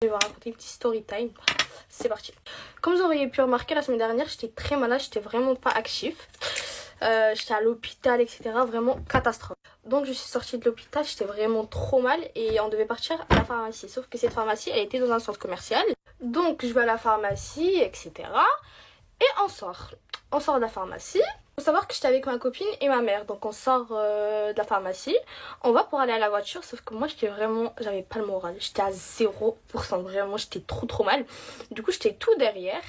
Je vais vous raconter une petite story time. C'est parti. Comme vous auriez pu remarquer, la semaine dernière, j'étais très malade, j'étais vraiment pas actif. J'étais à l'hôpital, etc. Vraiment catastrophe. Donc je suis sortie de l'hôpital, j'étais vraiment trop mal et on devait partir à la pharmacie. Sauf que cette pharmacie, elle était dans un centre commercial. Donc je vais à la pharmacie, etc. Et on sort. On sort de la pharmacie. Faut savoir que j'étais avec ma copine et ma mère. Donc on sort de la pharmacie. On va pour aller à la voiture. Sauf que moi j'avais pas le moral. J'étais à 0%. Vraiment, j'étais trop mal. Du coup, j'étais tout derrière.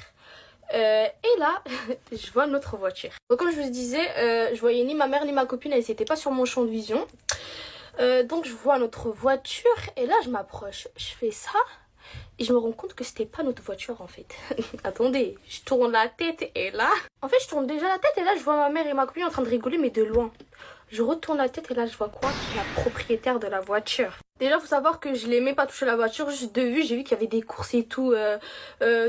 Et là, je vois notre voiture. Donc comme je vous disais, je voyais ni ma mère ni ma copine. Elles n'étaient pas sur mon champ de vision. Donc je vois notre voiture. Et là, je m'approche. Je fais ça. Et je me rends compte que c'était pas notre voiture en fait. Attendez, je tourne la tête et là... En fait, je tourne déjà la tête et là, je vois ma mère et ma copine en train de rigoler, mais de loin. Je retourne la tête et là, je vois quoi? La propriétaire de la voiture. Déjà, faut savoir que je l'aimais pas toucher la voiture. Juste de vue, j'ai vu qu'il y avait des courses et tout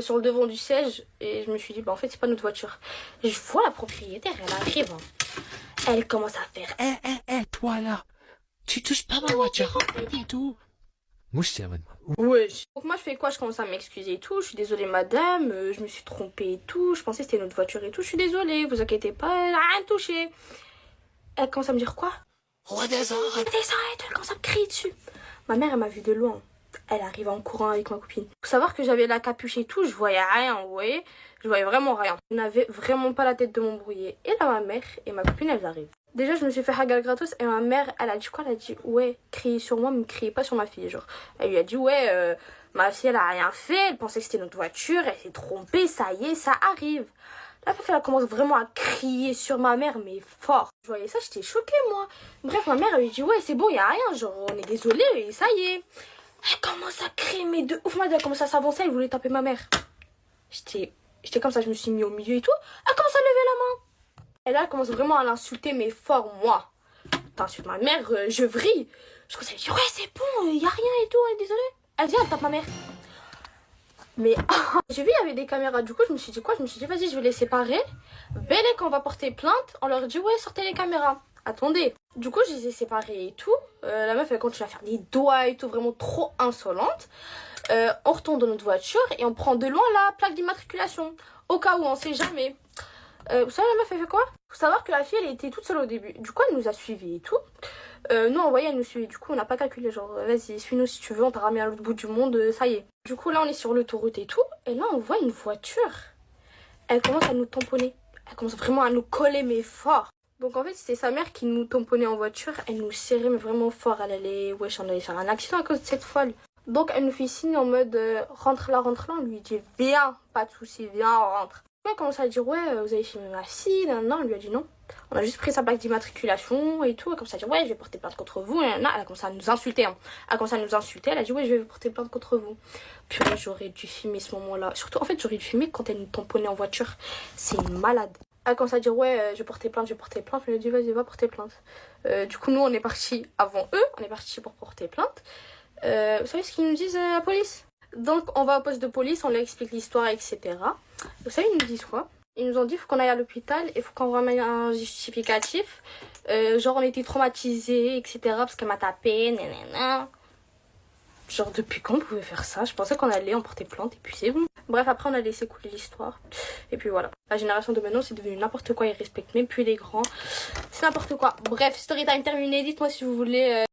sur le devant du siège. Et je me suis dit, bah en fait, c'est pas notre voiture. Et je vois la propriétaire, elle arrive. Elle commence à faire... Toi là, tu touches pas ma voiture, pas du tout. Moi, je tiens Ouais. Donc moi je fais quoi? Je commence à m'excuser et tout. Je suis désolée madame, je me suis trompée et tout. Je pensais que c'était notre voiture et tout. Je suis désolée, vous inquiétez pas, elle a rien touché. Elle commence à me dire quoi? redescends. Redescends, elle commence à me crier dessus. Ma mère elle m'a vu de loin. Elle arrive en courant avec ma copine. Faut savoir que j'avais la capuche et tout, je voyais rien, vous voyez? Je voyais vraiment rien. Je n'avais vraiment pas la tête de m'embrouiller. Et là ma mère et ma copine elles arrivent. Déjà, je me suis fait hagal gratos et ma mère, elle a dit quoi? Elle a dit, ouais, criez sur moi, mais criez pas sur ma fille. Genre, elle lui a dit, ouais, ma fille, elle a rien fait, elle pensait que c'était notre voiture, elle s'est trompée, ça y est, ça arrive. La meuf, elle commence vraiment à crier sur ma mère, mais fort. Je voyais ça, j'étais choquée, moi. Bref, ma mère, elle lui dit, ouais, c'est bon, y a rien, genre, on est désolé, et ça y est. Elle commence à crier, mais de ouf, elle commence à s'avancer, elle voulait taper ma mère. J'étais comme ça, je me suis mis au milieu et tout. Elle commence à lever la main. Et là, elle commence vraiment à l'insulter, mais fort, moi. T'insultes ma mère, je vrille. Je commence à lui dire, ouais, c'est bon, y a rien et tout, on est désolé. Elle vient, elle tape ma mère. Mais j'ai vu, il y avait des caméras. Du coup, je me suis dit quoi? Je me suis dit, vas-y, je vais les séparer. Belle, quand on va porter plainte, on leur dit, ouais, sortez les caméras. Attendez. Du coup, je les ai séparés et tout. La meuf, elle continue à faire des doigts et tout, vraiment trop insolente. On retourne dans notre voiture et on prend de loin la plaque d'immatriculation. Au cas où, on sait jamais. Vous savez, la meuf, elle fait quoi? Faut savoir que la fille, elle était toute seule au début. Du coup, elle nous a suivis et tout. Nous, on voyait, elle nous suivait. Du coup, on n'a pas calculé. Genre, vas-y, suis-nous si tu veux, on t'a ramené à l'autre bout du monde, ça y est. Du coup, là, on est sur l'autoroute et tout. Et là, on voit une voiture. Elle commence à nous tamponner. Elle commence vraiment à nous coller, mais fort. Donc, en fait, c'était sa mère qui nous tamponnait en voiture. Elle nous serrait, mais vraiment fort. Elle allait, wesh, on allait faire un accident à cause de cette folle. Donc, elle nous fait signe en mode, rentre là. On lui dit, viens, pas de soucis, viens, on rentre. Elle commence à dire, ouais, vous avez filmé ma fille, non, on lui a dit non. On a juste pris sa plaque d'immatriculation et tout. Elle commence à dire, ouais, je vais porter plainte contre vous. Elle a commencé à nous insulter. Hein. Elle a commencé à nous insulter. Elle a dit, ouais, je vais porter plainte contre vous. Purée, j'aurais dû filmer ce moment-là. Surtout, en fait, j'aurais dû filmer quand elle nous tamponnait en voiture. C'est une malade. Elle commence à dire, ouais, je vais porter plainte, je vais porter plainte. Je lui ai dit, vas-y, va porter plainte. Du coup, nous, on est partis avant eux. On est partis pour porter plainte. Vous savez ce qu'ils nous disent, la police? Donc, on va au poste de police, on leur explique l'histoire, etc. Vous savez, ils nous disent quoi? Ils nous ont dit, il faut qu'on aille à l'hôpital, il faut qu'on ramène un justificatif. Genre, on était traumatisés, etc. Parce qu'elle m'a tapé, nanana. Genre, depuis quand on pouvait faire ça? Je pensais qu'on allait en porter plainte et puis c'est bon. Bref, après, on a laissé couler l'histoire. Et puis voilà. La génération de maintenant, c'est devenu n'importe quoi. Ils respectent même plus les grands. C'est n'importe quoi. Bref, story time terminé. Dites-moi si vous voulez...